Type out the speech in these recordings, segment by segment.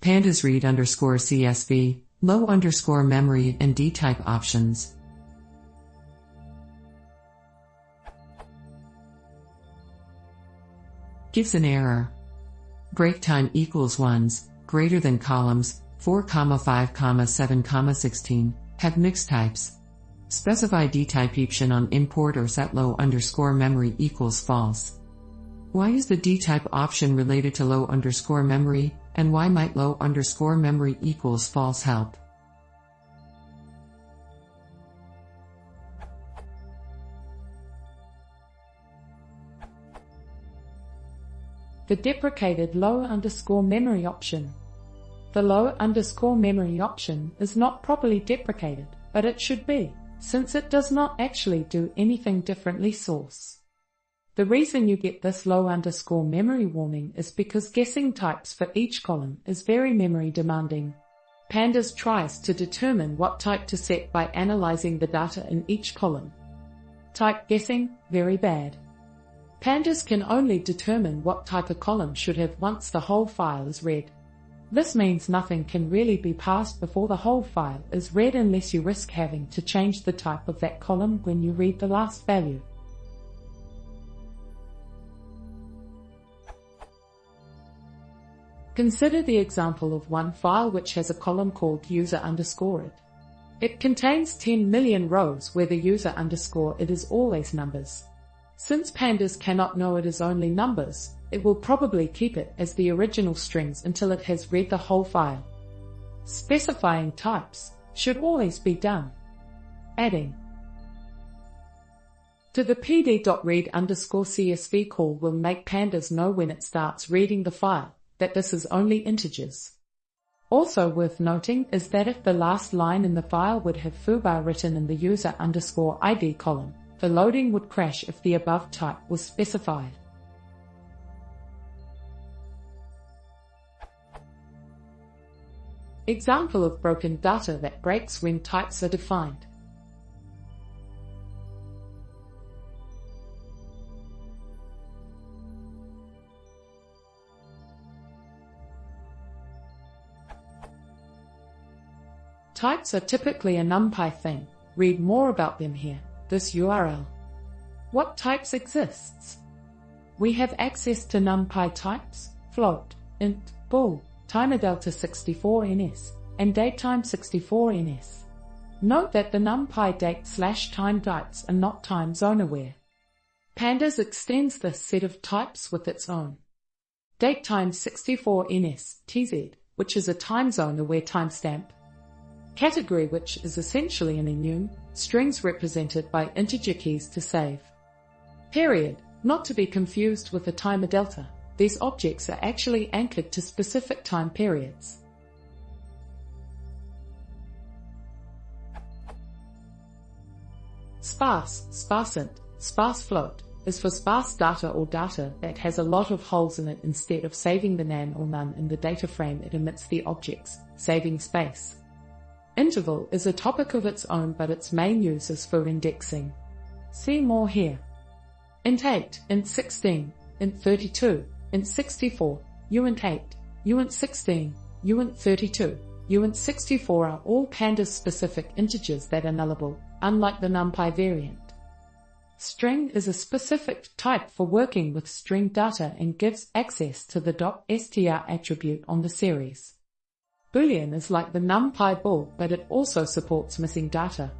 Pandas read underscore CSV, low underscore memory and dtype options. Gives an error. Break time equals ones, greater than columns, 4, 5, 7, 16, have mixed types. Specify dtype option on import or set low underscore memory equals false. Why is the dtype option related to low underscore memory, and why might low underscore memory equals false help? The deprecated low underscore memory option. The low underscore memory option is not properly deprecated, but it should be, since it does not actually do anything differently source. The reason you get this low underscore memory warning is because guessing types for each column is very memory demanding. Pandas tries to determine what type to set by analyzing the data in each column. Type guessing, very bad. Pandas can only determine what type a column should have once the whole file is read. This means nothing can really be passed before the whole file is read unless you risk having to change the type of that column when you read the last value. Consider the example of one file which has a column called user_it. It contains 10 million rows where the user_it is always numbers. Since Pandas cannot know it is only numbers, it will probably keep it as the original strings until it has read the whole file. Specifying types should always be done. Adding to the pd.read_csv call will make Pandas know when it starts reading the file that this is only integers. Also worth noting is that if the last line in the file would have foobar written in the user_id column, the loading would crash if the above type was specified. Example of broken data that breaks when types are defined. Types are typically a numpy thing. Read more about them here. This URL. What types exists? We have access to numpy types, float, int, bool, timer delta 64ns, and datetime 64ns. Note that the numpy date/time types are not time zone aware. Pandas extends this set of types with its own datetime 64ns tz, which is a time zone aware timestamp. Category, which is essentially an enum, strings represented by integer keys to save. Period, not to be confused with a timer delta. These objects are actually anchored to specific time periods. Sparse, sparseint, sparse float, is for sparse data or data that has a lot of holes in it. Instead of saving the nan or none in the data frame, it omits the objects, saving space. Interval is a topic of its own, but its main use is for indexing. See more here. Int 8, int 16, int 32, int 64, uint 8, uint 16, uint 32, uint 64 are all Pandas-specific integers that are nullable, unlike the numpy variant. String is a specific type for working with string data and gives access to the .str attribute on the series. Boolean is like the numpy bool, but it also supports missing data.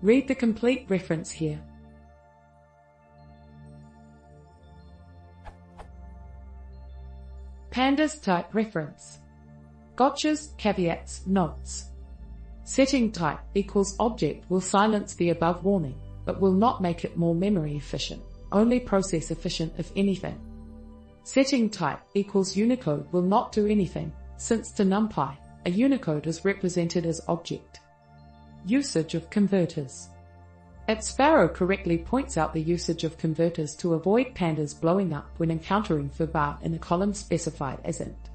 Read the complete reference here. Pandas type reference. Gotchas, caveats, notes. Setting type equals object will silence the above warning, but will not make it more memory efficient, only process efficient if anything. Setting type equals Unicode will not do anything, since to numpy, a Unicode is represented as object. Usage of converters. @Sparrow correctly points out the usage of converters to avoid Pandas blowing up when encountering foobar in a column specified as int.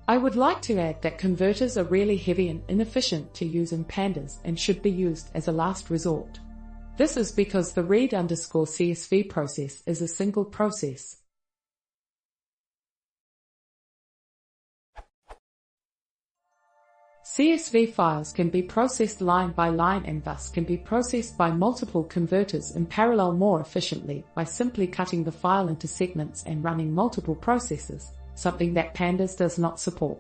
I would like to add that converters are really heavy and inefficient to use in Pandas and should be used as a last resort. This is because the read_CSV process is a single process. CSV files can be processed line by line and thus can be processed by multiple converters in parallel more efficiently by simply cutting the file into segments and running multiple processes, something that Pandas does not support.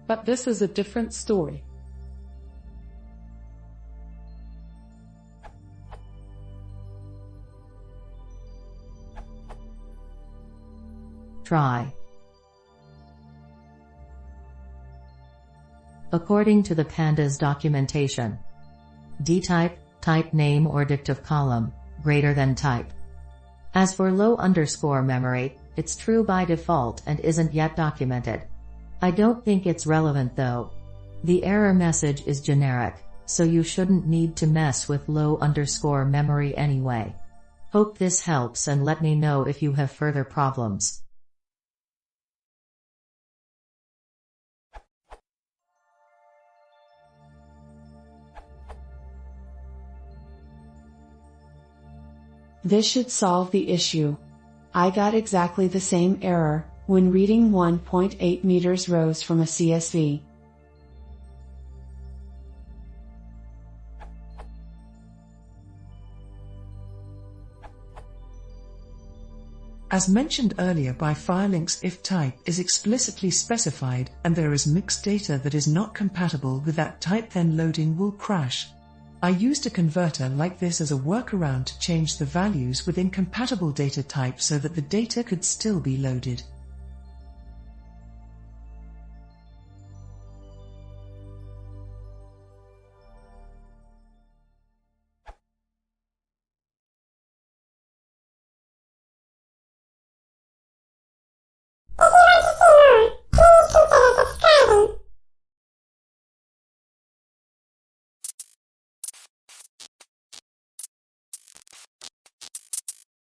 But this is a different story. Try. According to the Pandas documentation, dtype, type name or dictive column, greater than type. As for low underscore memory, it's true by default and isn't yet documented. I don't think it's relevant though. The error message is generic, so you shouldn't need to mess with low underscore memory anyway. Hope this helps and let me know if you have further problems. This should solve the issue. I got exactly the same error when reading 1.8 meters rows from a CSV. As mentioned earlier by filelinks, if type is explicitly specified and there is mixed data that is not compatible with that type, then loading will crash. I used a converter like this as a workaround to change the values with incompatible data types so that the data could still be loaded.